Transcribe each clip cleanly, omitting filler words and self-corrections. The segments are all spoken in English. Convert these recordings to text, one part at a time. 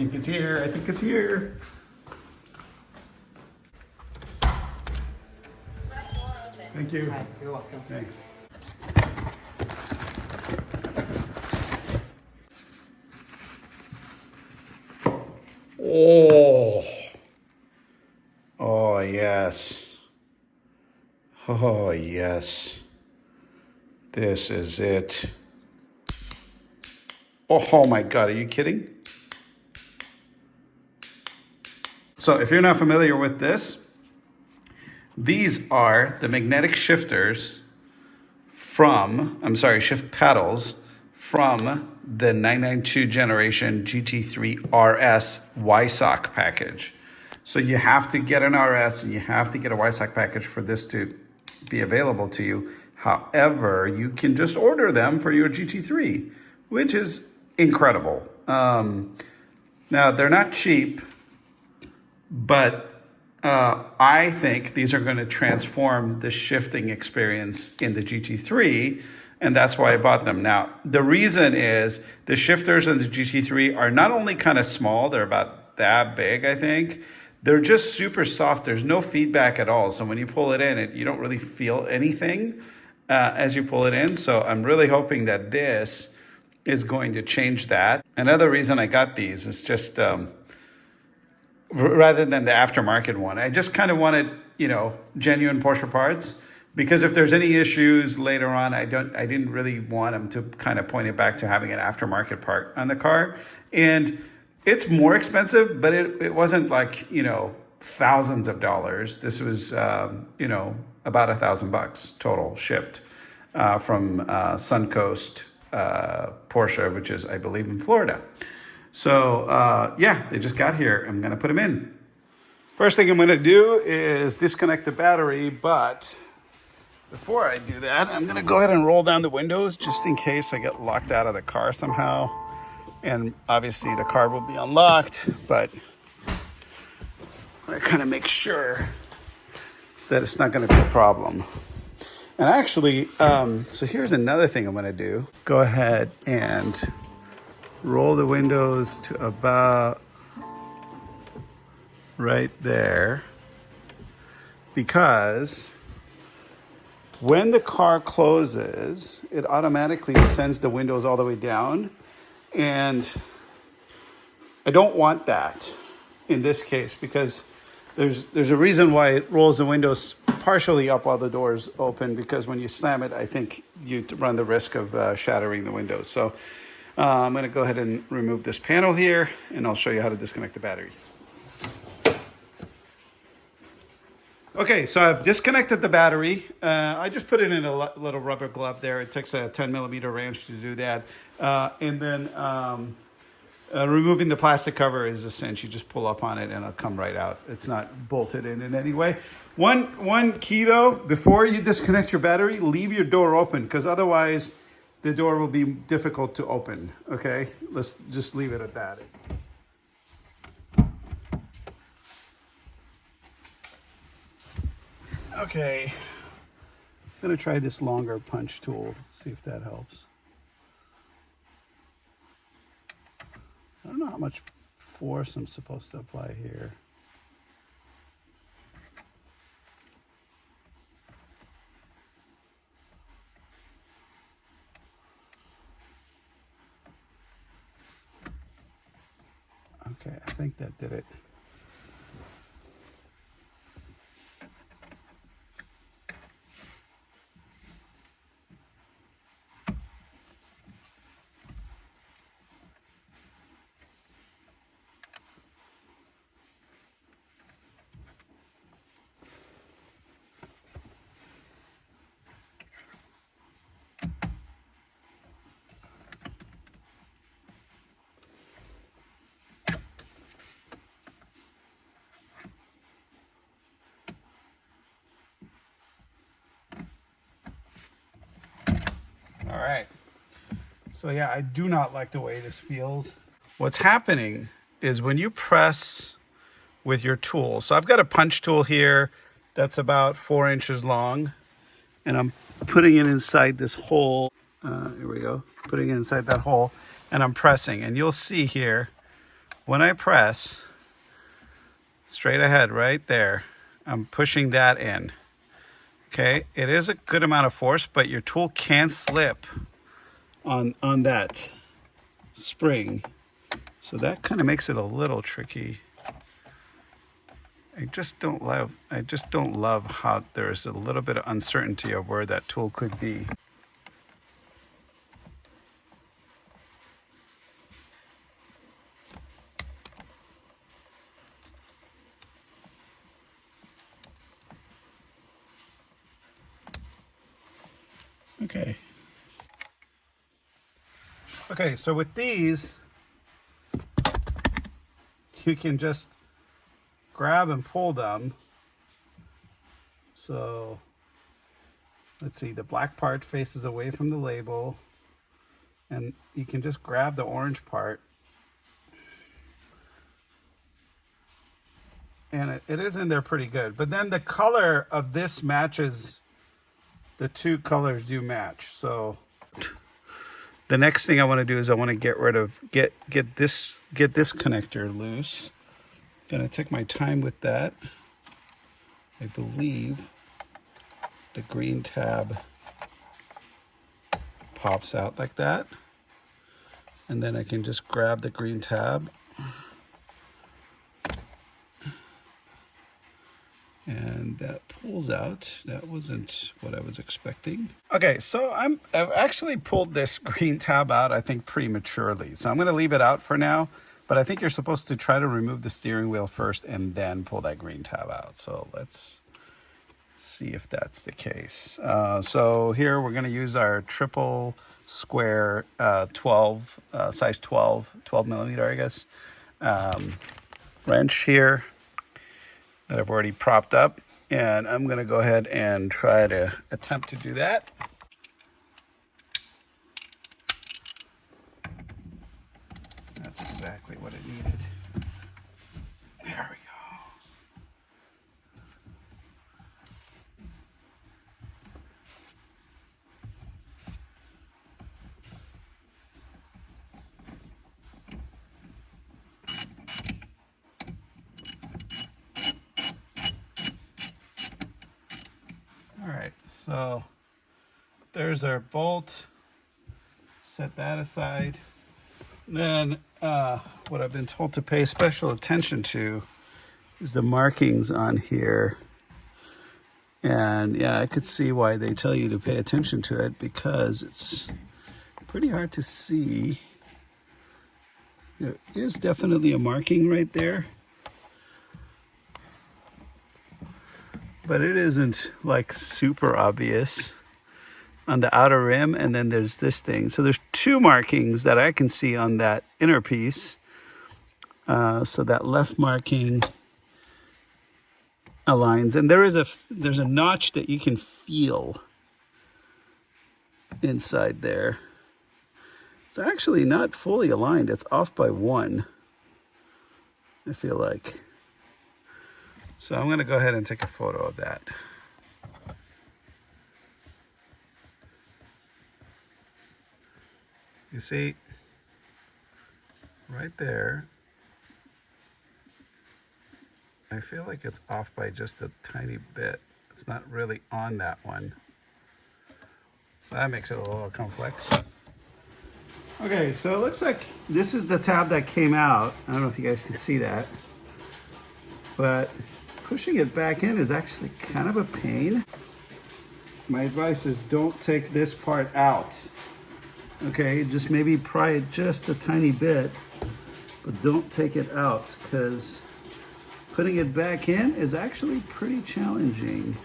think it's here. I think it's here. Thank you. Hi, you're welcome. Thanks. Oh. Oh, yes. Oh, yes. This is it. Oh my God, are you kidding? So if you're not familiar with this, these are the magnetic shifters shift pedals from the 992 generation GT3 RS Weissach package. So you have to get an RS and you have to get a Weissach package for this to be available to you. However, you can just order them for your GT3, which is incredible. Now, they're not cheap, but I think these are going to transform the shifting experience in the GT3, and that's why I bought them. Now, the reason is the shifters in the GT3 are not only kind of small, they're about that big, I think. They're just super soft. There's no feedback at all. So when you pull it in, you don't really feel anything as you pull it in. So I'm really hoping that this is going to change that. Another reason I got these is just rather than the aftermarket one, I just kind of wanted, genuine Porsche parts, because if there's any issues later on, I didn't really want them to kind of point it back to having an aftermarket part on the car. And it's more expensive, but it wasn't like, thousands of dollars. This was, about $1,000 total shipped from Suncoast Porsche, which is, I believe, in Florida. So, they just got here. I'm going to put them in. First thing I'm going to do is disconnect the battery, but before I do that, I'm going to go ahead and roll down the windows just in case I get locked out of the car somehow. And obviously the car will be unlocked, but I want to kind of make sure that it's not going to be a problem. And actually, so here's another thing I'm going to do. Go ahead and roll the windows to about right there, because when the car closes, it automatically sends the windows all the way down. And I don't want that in this case, because there's a reason why it rolls the windows partially up while the door's open, because when you slam it, I think you run the risk of shattering the windows. So I'm going to go ahead and remove this panel here, and I'll show you how to disconnect the battery. Okay, so I've disconnected the battery. I just put it in a little rubber glove there. It takes a 10-millimeter wrench to do that. And then removing the plastic cover is a cinch. You just pull up on it and it'll come right out. It's not bolted in any way. One key, though, before you disconnect your battery, leave your door open, because otherwise the door will be difficult to open, okay? Let's just leave it at that. Okay, I'm gonna try this longer punch tool, see if that helps. I don't know how much force I'm supposed to apply here. Okay, I think that did it. All right. So yeah, I do not like the way this feels. What's happening is when you press with your tool, so I've got a punch tool here that's about 4 inches long, and I'm putting it inside this hole. Here we go. Putting it inside that hole, and I'm pressing. And you'll see here, when I press straight ahead right there, I'm pushing that in. Okay, it is a good amount of force, but your tool can slip on that spring. So that kind of makes it a little tricky. I just don't love how there's a little bit of uncertainty of where that tool could be. Okay. Okay, so with these, you can just grab and pull them. So let's see, the black part faces away from the label, and you can just grab the orange part, and it is in there pretty good. But then the color of this matches, the two colors do match. So the next thing I want to do is I want to get rid of get this connector loose. Gonna take my time with that. I believe the green tab pops out like that, and then I can just grab the green tab and that pulls out. That wasn't what I was expecting. Okay, so I've actually pulled this green tab out, I think, prematurely. So I'm gonna leave it out for now, but I think you're supposed to try to remove the steering wheel first and then pull that green tab out. So let's see if that's the case. So here we're gonna use our triple square 12, size 12 millimeter, I guess, wrench here that I've already propped up, and I'm gonna go ahead and try to attempt to do that. That's exactly what it needed. There we go. All right, so there's our bolt. Set that aside. Then what I've been told to pay special attention to is the markings on here. And yeah, I could see why they tell you to pay attention to it, because it's pretty hard to see. There is definitely a marking right there, but it isn't like super obvious on the outer rim. And then there's this thing. So there's two markings that I can see on that inner piece. So that left marking aligns, and there's a notch that you can feel inside there. It's actually not fully aligned. It's off by 1, I feel like. So I'm gonna go ahead and take a photo of that. You see, right there, I feel like it's off by just a tiny bit. It's not really on that one. So that makes it a little complex. Okay, so it looks like this is the tab that came out. I don't know if you guys can see that, but pushing it back in is actually kind of a pain. My advice is don't take this part out. Okay, just maybe pry it just a tiny bit, but don't take it out, because putting it back in is actually pretty challenging.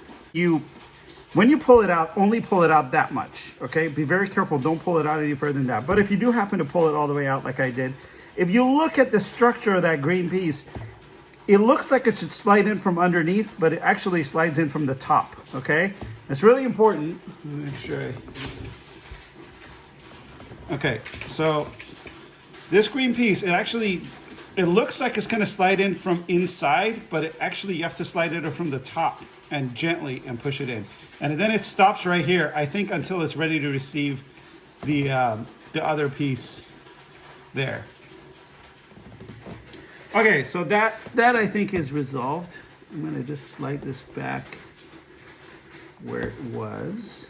When you pull it out, only pull it out that much, okay? Be very careful, don't pull it out any further than that. But if you do happen to pull it all the way out like I did, if you look at the structure of that green piece, it looks like it should slide in from underneath, but it actually slides in from the top, okay? It's really important. Let me make sure Okay, so this green piece, it looks like it's gonna slide in from inside, but you have to slide it from the top and gently and push it in. And then it stops right here, I think, until it's ready to receive the other piece there. Okay, so that I think is resolved. I'm gonna just slide this back where it was.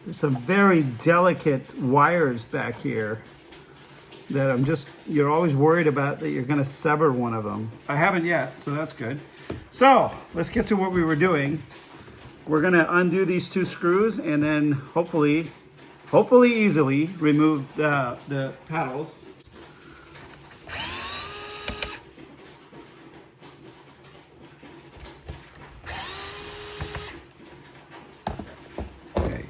There's some very delicate wires back here that you're always worried about that you're gonna sever one of them. I haven't yet, so that's good. So let's get to what we were doing. We're gonna undo these two screws and then hopefully easily remove the paddles. Okay.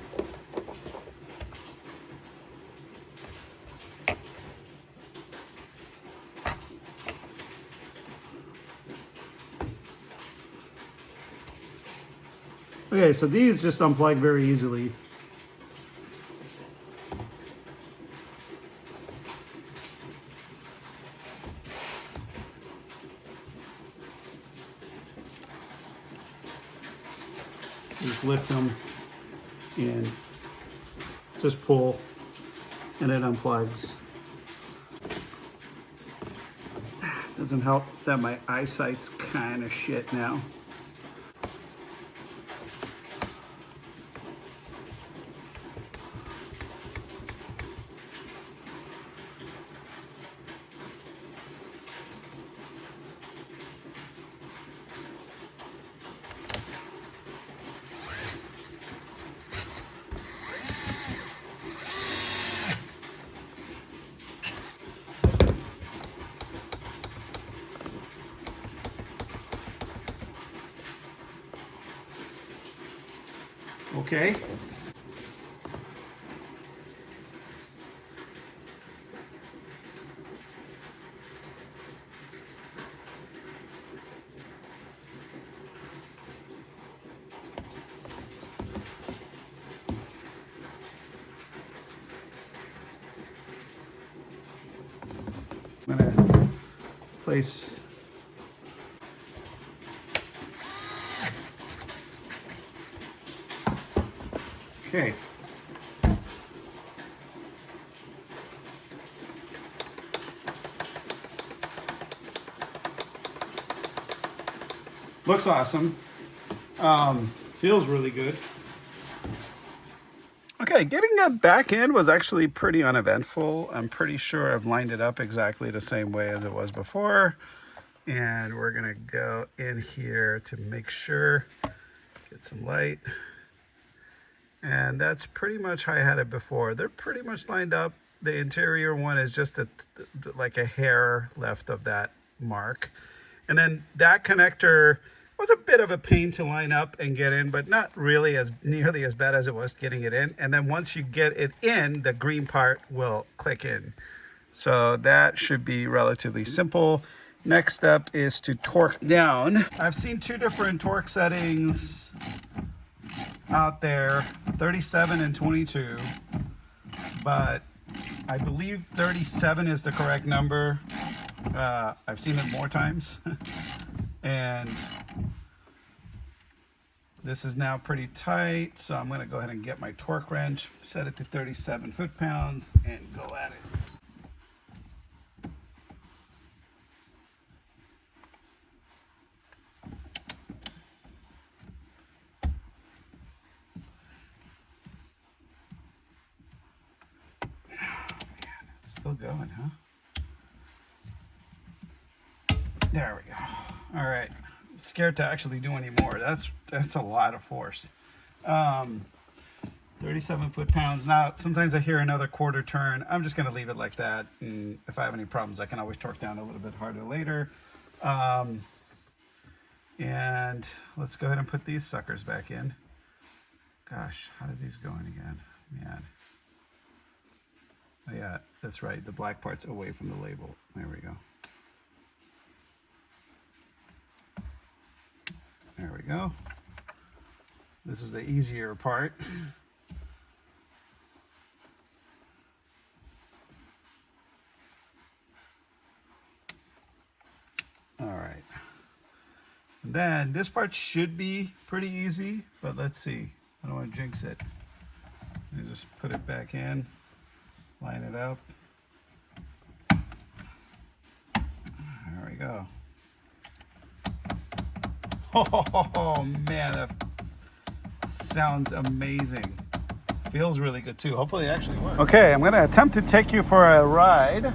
Okay, so these just unplug very easily. Just lift them and just pull and it unplugs. Doesn't help that my eyesight's kind of shit now. Okay. I'm gonna place okay. Looks awesome. Feels really good. Okay, getting that back in was actually pretty uneventful. I'm pretty sure I've lined it up exactly the same way as it was before. And we're gonna go in here to make sure, get some light. And that's pretty much how I had it before. They're pretty much lined up. The interior one is just like a hair left of that mark. And then that connector was a bit of a pain to line up and get in, but not really nearly as bad as it was getting it in. And then once you get it in, the green part will click in. So that should be relatively simple. Next step is to torque down. I've seen two different torque settings out there, 37 and 22, but I believe 37 is the correct number. I've seen it more times. And this is now pretty tight, so I'm gonna go ahead and get my torque wrench, set it to 37 foot-pounds, and go at it. Still going, huh? There we go. All right. I'm scared to actually do any more. That's a lot of force. 37 foot-pounds. Now, sometimes I hear another quarter turn. I'm just going to leave it like that. And if I have any problems, I can always torque down a little bit harder later. And let's go ahead and put these suckers back in. Gosh, how did these go in again? Man. Oh, yeah, that's right. The black part's away from the label. There we go. There we go. This is the easier part. All right. And then this part should be pretty easy, but let's see. I don't want to jinx it. Let me just put it back in, line it up. go. Oh man, that sounds amazing. Feels really good too. Hopefully it actually works. Okay, I'm gonna attempt to take you for a ride.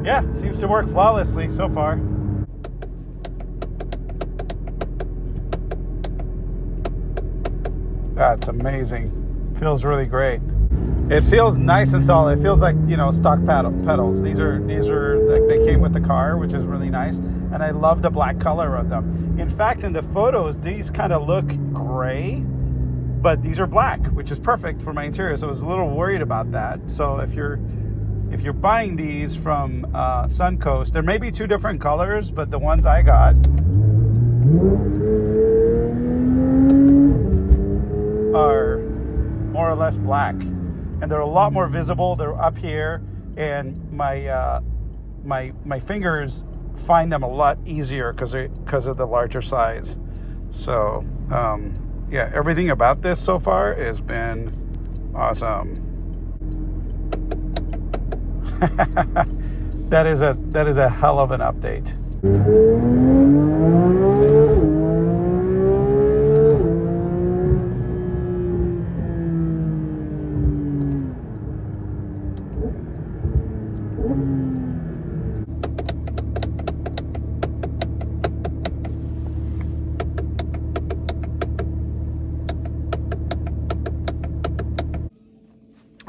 Yeah, seems to work flawlessly so far. That's amazing. Feels really great. It feels nice and solid. It feels like, you know, stock pedals. These are like they came with the car, which is really nice. And I love the black color of them. In fact, in the photos, these kind of look gray, but these are black, which is perfect for my interior. So I was a little worried about that. So if you're buying these from Suncoast, there may be two different colors, but the ones I got are more or less black, and they're a lot more visible. They're up here, and my fingers find them a lot easier because of the larger size. So yeah, everything about this so far has been awesome. That is a hell of an update.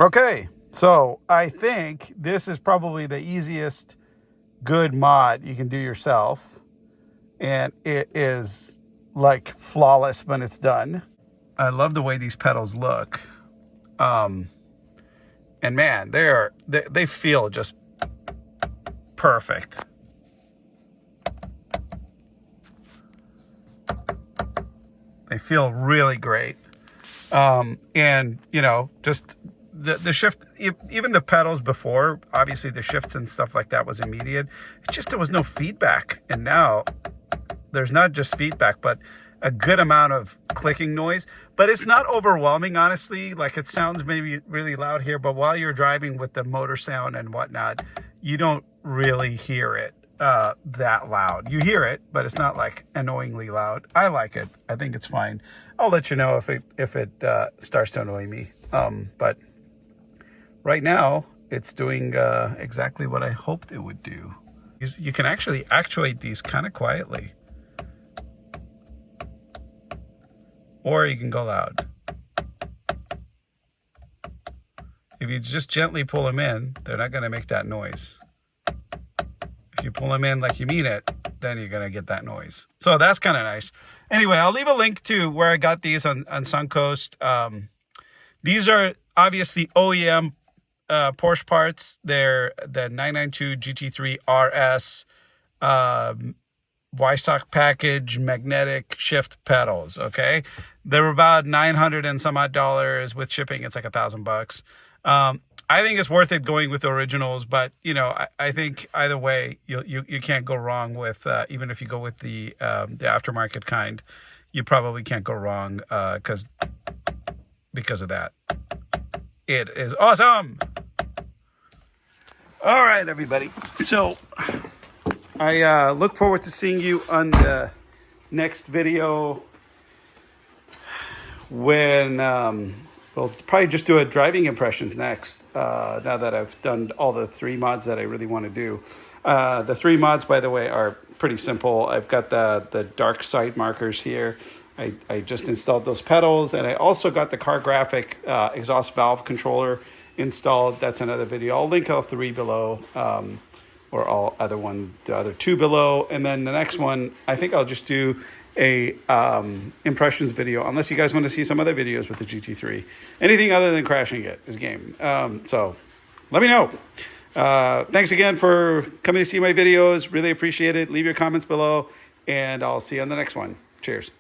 Okay, so I think this is probably the easiest good mod you can do yourself, and it is like flawless when it's done. I love the way these pedals look, and man, they feel just perfect. They feel really great, and you know, just the shift, even the pedals before, obviously the shifts and stuff like that was immediate. It's just there was no feedback, and now there's not just feedback, but a good amount of clicking noise. But it's not overwhelming, honestly. Like, it sounds maybe really loud here, but while you're driving with the motor sound and whatnot, you don't really hear it that loud. You hear it, but it's not like annoyingly loud. I like it. I think it's fine. I'll let you know if it starts to annoy me. But right now, it's doing exactly what I hoped it would do. You can actually actuate these kind of quietly. Or you can go loud. If you just gently pull them in, they're not going to make that noise. If you pull them in like you mean it, then you're going to get that noise. So that's kind of nice. Anyway, I'll leave a link to where I got these on Suncoast. These are obviously OEM Porsche parts. They're the 992 GT3 RS Weissach package magnetic shift pedals. Okay, they're about $900 and some odd dollars. With shipping, it's like $1,000. I think it's worth it going with the originals, but you know, I think either way, you can't go wrong with even if you go with the aftermarket kind, you probably can't go wrong because of that. It is awesome. All right, everybody. So I look forward to seeing you on the next video when we'll probably just do a driving impressions next, now that I've done all the 3 mods that I really want to do. The 3 mods, by the way, are pretty simple. I've got the dark side markers here. I just installed those pedals, and I also got the car graphic exhaust valve controller installed. That's another video. I'll link all 3 below, or the other 2 below. And then the next one, I think I'll just do a impressions video, unless you guys want to see some other videos with the GT3. Anything other than crashing it is game. So let me know. Thanks again for coming to see my videos. Really appreciate it. Leave your comments below, and I'll see you on the next one. Cheers.